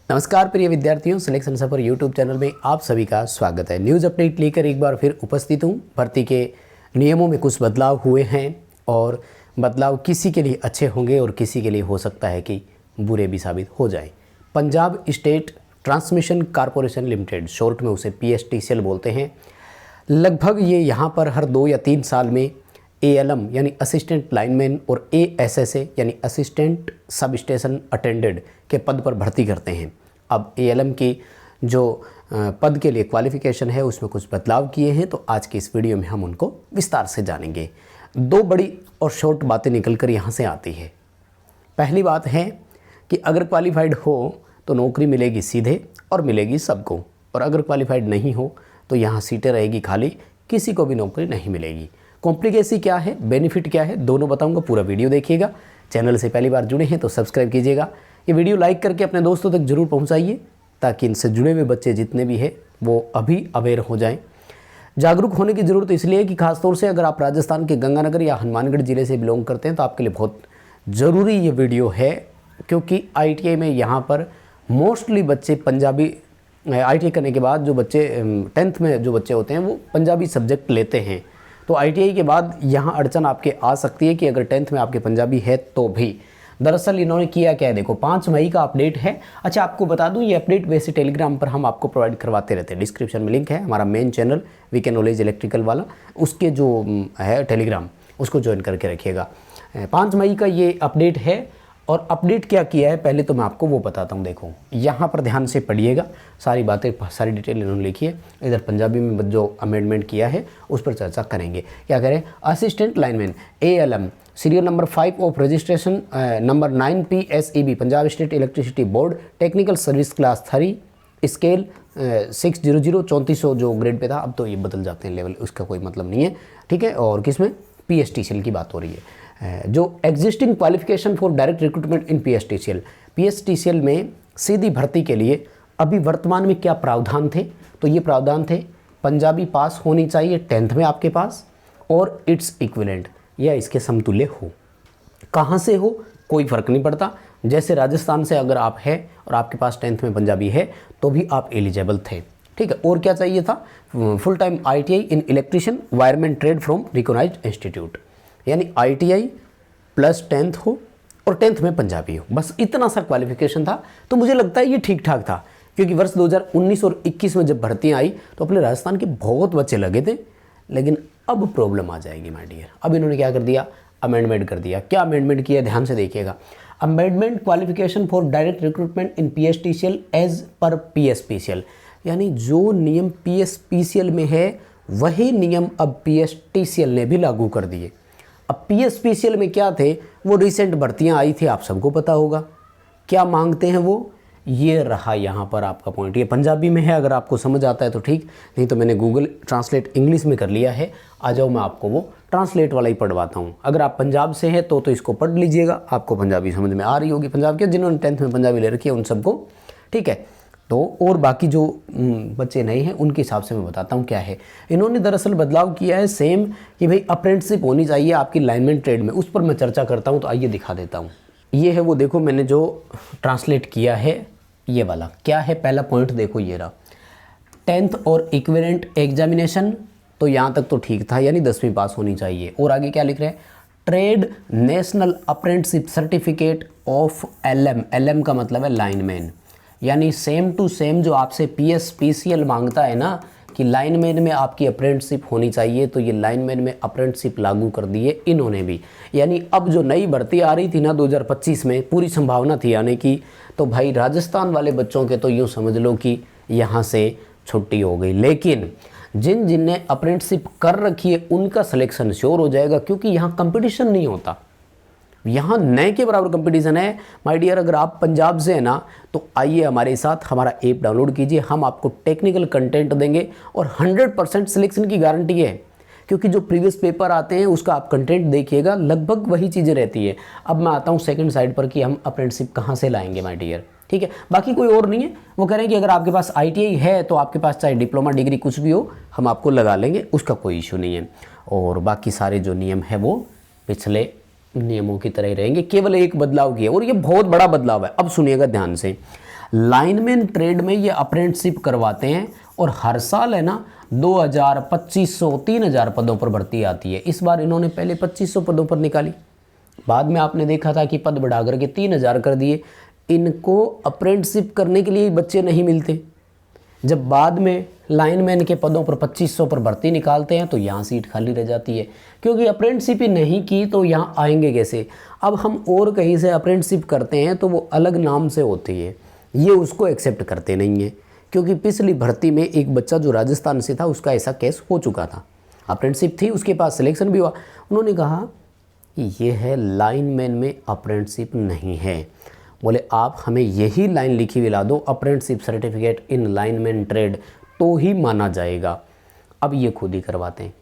नमस्कार प्रिय विद्यार्थियों, सिलेक्शन सफर यूट्यूब चैनल में आप सभी का स्वागत है। न्यूज़ अपडेट लेकर एक बार फिर उपस्थित हूँ। भर्ती के नियमों में कुछ बदलाव हुए हैं और बदलाव किसी के लिए अच्छे होंगे और किसी के लिए हो सकता है कि बुरे भी साबित हो जाएं। Punjab state transmission corporation limited, short में उसे PSTCL बोलते हैं, लगभग ये यहाँ पर हर 2 या 3 साल में ALM यानी असिस्टेंट लाइनमैन और ASSA यानी असिस्टेंट सब स्टेशन अटेंडेंट के पद पर भर्ती करते हैं। अब ALM की जो पद के लिए क्वालिफ़िकेशन है उसमें कुछ बदलाव किए हैं, तो आज की इस वीडियो में हम उनको विस्तार से जानेंगे। 2 बड़ी और शॉर्ट बातें निकल कर यहाँ से आती है। पहली बात है कि अगर क्वालिफाइड हो तो नौकरी मिलेगी सीधे और मिलेगी सबको, और अगर क्वालिफाइड नहीं हो तो यहाँ सीटें रहेगी खाली, किसी को भी नौकरी नहीं मिलेगी। कॉम्प्लिकेसी क्या है, बेनिफिट क्या है, दोनों बताऊंगा। पूरा वीडियो देखिएगा। चैनल से पहली बार जुड़े हैं तो सब्सक्राइब कीजिएगा। ये वीडियो लाइक करके अपने दोस्तों तक जरूर पहुंचाइए ताकि इनसे जुड़े हुए बच्चे जितने भी हैं वो अभी अवेयर हो जाएं। जागरूक होने की ज़रूरत इसलिए है कि खासतौर से अगर आप राजस्थान के गंगानगर या हनुमानगढ़ ज़िले से बिलोंग करते हैं तो आपके लिए बहुत ज़रूरी ये वीडियो है, क्योंकि ITI में यहाँ पर मोस्टली बच्चे पंजाबी, ITI करने के बाद जो बच्चे 10th में जो बच्चे होते हैं वो पंजाबी सब्जेक्ट लेते हैं। तो ITI के बाद यहाँ अड़चन आपके आ सकती है कि अगर 10th में आपके पंजाबी है तो भी। दरअसल इन्होंने किया क्या है, देखो 5 मई का अपडेट है। अच्छा, आपको बता दूं ये अपडेट वैसे टेलीग्राम पर हम आपको प्रोवाइड करवाते रहते हैं। डिस्क्रिप्शन में लिंक है, हमारा main channel VK knowledge electrical वाला, उसके जो है टेलीग्राम उसको ज्वाइन करके रखिएगा। 5 मई का ये अपडेट है। और अपडेट क्या किया है पहले तो मैं आपको वो बताता हूँ। देखो यहाँ पर ध्यान से पढ़िएगा, सारी बातें, सारी डिटेल इन्होंने लिखी है। इधर पंजाबी में जो अमेंडमेंट किया है उस पर चर्चा करेंगे। क्या करें, assistant lineman ALM serial number 5 of registration number 9 PSEB Punjab state electricity board technical service class 3 scale 600 3400 जो ग्रेड पे था, अब तो ये बदल जाते हैं लेवल, उसका कोई मतलब नहीं है, ठीक है। और किसमें, PSTCL की बात हो रही है। जो existing qualification for direct recruitment in PSTCL में सीधी भर्ती के लिए अभी वर्तमान में क्या प्रावधान थे, तो ये प्रावधान थे पंजाबी पास होनी चाहिए 10th में आपके पास, और इट्स इक्विवेलेंट या इसके समतुल्य हो। कहाँ से हो कोई फ़र्क नहीं पड़ता। जैसे राजस्थान से अगर आप है और आपके पास 10th में पंजाबी है तो भी आप एलिजिबल थे, ठीक है। और क्या चाहिए था, full time ITI in electrician wireman trade from recognised institute, यानी ITI प्लस 10th हो और 10th में पंजाबी हो, बस इतना सा क्वालिफिकेशन था। तो मुझे लगता है ये ठीक ठाक था, क्योंकि वर्ष 2019 और 21 में जब भर्तियाँ आई तो अपने राजस्थान के बहुत बच्चे लगे थे। लेकिन अब प्रॉब्लम आ जाएगी माय डियर। अब इन्होंने क्या कर दिया, अमेंडमेंट कर दिया। क्या अमेंडमेंट किया, ध्यान से देखिएगा। Amendment qualification for direct recruitment in PSTCL as per PSPCL, यानी जो नियम PSPCL में है वही नियम अब PSTCL ने भी लागू कर दिए। अब PSPCL में क्या थे, वो रिसेंट भर्तियां आई थी, आप सबको पता होगा। क्या मांगते हैं वो, ये रहा यहाँ पर आपका पॉइंट। ये पंजाबी में है, अगर आपको समझ आता है तो ठीक, नहीं तो मैंने गूगल ट्रांसलेट इंग्लिश में कर लिया है। आ जाओ, मैं आपको वो ट्रांसलेट वाला ही पढ़वाता हूँ। अगर आप पंजाब से हैं तो इसको पढ़ लीजिएगा, आपको पंजाबी समझ में आ रही होगी। पंजाब के जिन्होंने 10th में पंजाबी ले रखी है उन सबको, ठीक है। तो और बाकी जो बच्चे नए हैं उनके हिसाब से मैं बताता हूँ क्या है। इन्होंने दरअसल बदलाव किया है सेम, कि भाई अप्रेंटिसशिप होनी चाहिए आपकी लाइनमैन ट्रेड में, उस पर मैं चर्चा करता हूँ। तो आइए दिखा देता हूँ। ये है वो, देखो मैंने जो ट्रांसलेट किया है ये वाला। क्या है पहला पॉइंट, देखो ये रहा, 10th और इक्विवेलेंट एग्जामिनेशन, तो यहाँ तक तो ठीक था, यानी 10वीं पास होनी चाहिए। और आगे क्या लिख रहे हैं, trade national apprenticeship certificate of LM का मतलब है लाइनमैन, यानी सेम टू सेम जो आपसे PSPCL मांगता है ना कि लाइनमैन में आपकी अप्रेंटिसशिप होनी चाहिए, तो ये लाइनमैन में अप्रेंटिसशिप लागू कर दिए इन्होंने भी। यानी अब जो नई भर्ती आ रही थी ना 2025 में, पूरी संभावना थी आने की, तो भाई राजस्थान वाले बच्चों के तो यूँ समझ लो कि यहाँ से छुट्टी हो गई। लेकिन जिनने अप्रेंटिसशिप कर रखी है उनका सिलेक्शन श्योर हो जाएगा, क्योंकि यहाँ कंपटीशन नहीं होता, यहाँ नए के बराबर कंपटीशन है माय डियर। अगर आप पंजाब से हैं ना तो आइए हमारे साथ, हमारा ऐप डाउनलोड कीजिए, हम आपको टेक्निकल कंटेंट देंगे और 100% सिलेक्शन की गारंटी है, क्योंकि जो प्रीवियस पेपर आते हैं उसका आप कंटेंट देखिएगा, लगभग वही चीज़ें रहती है। अब मैं आता हूँ सेकंड साइड पर कि हम अप्रेंटिसशिप कहाँ से लाएंगे माय डियर, ठीक है। बाकी कोई और नहीं है, वो कह रहे हैं कि अगर आपके पास ITI है तो आपके पास चाहे डिप्लोमा डिग्री कुछ भी हो, हम आपको लगा लेंगे, उसका कोई इशू नहीं है। और बाकी सारे जो नियम है वो पिछले नियमों की तरह ही रहेंगे, केवल एक बदलाव किया, और ये बहुत बड़ा बदलाव है। अब सुनिएगा ध्यान से, लाइनमैन ट्रेड में ये अप्रेंटिसशिप करवाते हैं और हर साल है ना 2000, 2500, 3000 पदों पर भर्ती आती है। इस बार इन्होंने पहले 2500 पदों पर निकाली, बाद में आपने देखा था कि पद बढ़ा करके 3000 कर दिए। इनको अप्रेंटिसशिप करने के लिए बच्चे नहीं मिलते। जब बाद में लाइनमैन के पदों पर 2500 पर भर्ती निकालते हैं तो यहाँ सीट खाली रह जाती है, क्योंकि अप्रेंटिसशिप ही नहीं की तो यहाँ आएंगे कैसे। अब हम और कहीं से अप्रेंटिसशिप करते हैं तो वो अलग नाम से होती है, ये उसको एक्सेप्ट करते नहीं हैं। क्योंकि पिछली भर्ती में एक बच्चा जो राजस्थान से था उसका ऐसा केस हो चुका था, अप्रेंटिसशिप थी, उसके पास सिलेक्शन भी हुआ। उन्होंने कहा कि ये है लाइनमैन में अप्रेंटिसशिप नहीं है। बोले आप हमें यही लाइन लिखी हुई ला दो, apprenticeship certificate in lineman trade, तो ही माना जाएगा। अब ये खुद ही करवाते हैं।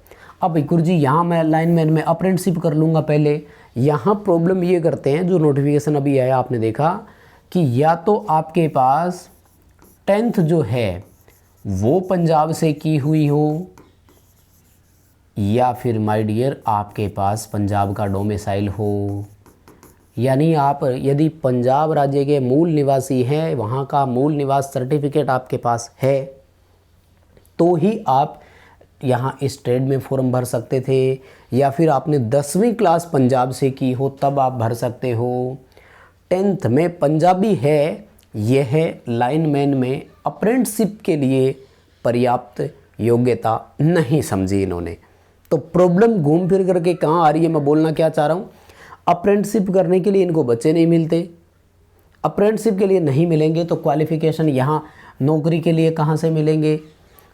अब गुरुजी यहाँ मैं लाइनमैन में अप्रेंटिसशिप कर लूँगा पहले। यहाँ प्रॉब्लम ये करते हैं, जो नोटिफिकेशन अभी आया आपने देखा कि या तो आपके पास 10th जो है वो पंजाब से की हुई हो, या फिर माय डियर आपके पास पंजाब का डोमिसाइल हो। यानी आप यदि पंजाब राज्य के मूल निवासी हैं, वहाँ का मूल निवास सर्टिफिकेट आपके पास है, तो ही आप यहाँ इस ट्रेड में फॉर्म भर सकते थे। या फिर आपने 10वीं क्लास पंजाब से की हो तब आप भर सकते हो। 10th में पंजाबी है, यह है लाइनमैन में अप्रेंटिसशिप के लिए पर्याप्त योग्यता नहीं समझी इन्होंने। तो प्रॉब्लम घूम फिर करके कहाँ आ रही है, मैं बोलना क्या चाह रहा हूँ, अप्रेंटिसशिप करने के लिए इनको बच्चे नहीं मिलते। अप्रेंटिसशिप के लिए नहीं मिलेंगे तो क्वालिफ़िकेशन यहाँ नौकरी के लिए कहाँ से मिलेंगे।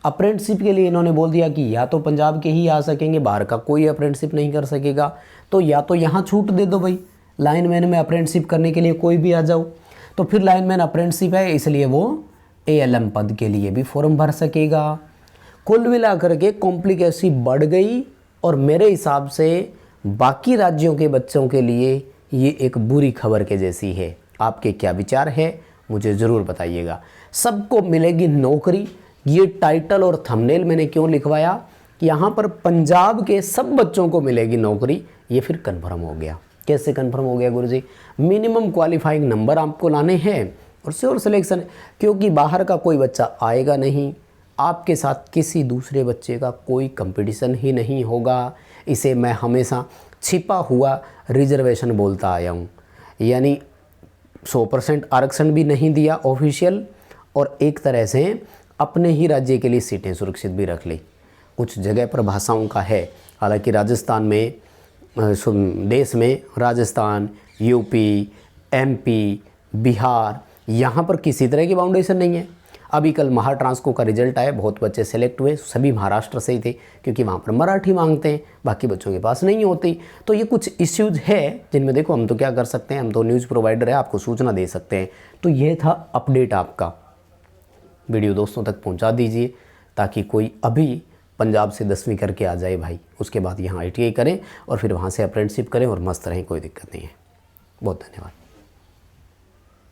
अप्रेंटिसशिप के लिए इन्होंने बोल दिया कि या तो पंजाब के ही आ सकेंगे, बाहर का कोई अप्रेंटिसशिप नहीं कर सकेगा। तो या तो यहाँ छूट दे दो भाई, लाइनमैन में अप्रेंटिसशिप करने के लिए कोई भी आ जाओ। तो फिर लाइनमैन अप्रेंटिसशिप है, इसलिए वो ALM पद के लिए भी फॉर्म भर सकेगा। कुल मिला करके कॉम्प्लिकेशन बढ़ गई, और मेरे हिसाब से बाकी राज्यों के बच्चों के लिए ये एक बुरी खबर के जैसी है। आपके क्या विचार है मुझे ज़रूर बताइएगा। सबको मिलेगी नौकरी, ये टाइटल और थंबनेल मैंने क्यों लिखवाया कि यहाँ पर पंजाब के सब बच्चों को मिलेगी नौकरी, ये फिर कन्फर्म हो गया। कैसे कन्फर्म हो गया गुरुजी? मिनिमम क्वालिफाइंग नंबर आपको लाने हैं और श्योर सिलेक्शन, क्योंकि बाहर का कोई बच्चा आएगा नहीं, आपके साथ किसी दूसरे बच्चे का कोई कंपटीशन ही नहीं होगा। इसे मैं हमेशा छिपा हुआ रिजर्वेशन बोलता आया हूँ। यानी 100% आरक्षण भी नहीं दिया ऑफिशियल, और एक तरह से अपने ही राज्य के लिए सीटें सुरक्षित भी रख ली। कुछ जगह पर भाषाओं का है, हालांकि राजस्थान में देश में राजस्थान, यूपी, MP, बिहार, यहाँ पर किसी तरह की बाउंडेशन नहीं है। अभी कल महाट्रांसको का रिजल्ट आया, बहुत बच्चे सेलेक्ट हुए, सभी महाराष्ट्र से ही थे, क्योंकि वहाँ पर मराठी मांगते हैं, बाकी बच्चों के पास नहीं होती। तो ये कुछ इश्यूज है जिनमें देखो हम तो क्या कर सकते हैं, हम तो न्यूज़ प्रोवाइडर है, आपको सूचना दे सकते हैं। तो ये था अपडेट आपका। वीडियो दोस्तों तक पहुँचा दीजिए ताकि कोई अभी पंजाब से 10वीं करके आ जाए भाई, उसके बाद यहाँ ITI करें और फिर वहाँ से अप्रेंटिसशिप करें और मस्त रहें, कोई दिक्कत नहीं है। बहुत धन्यवाद।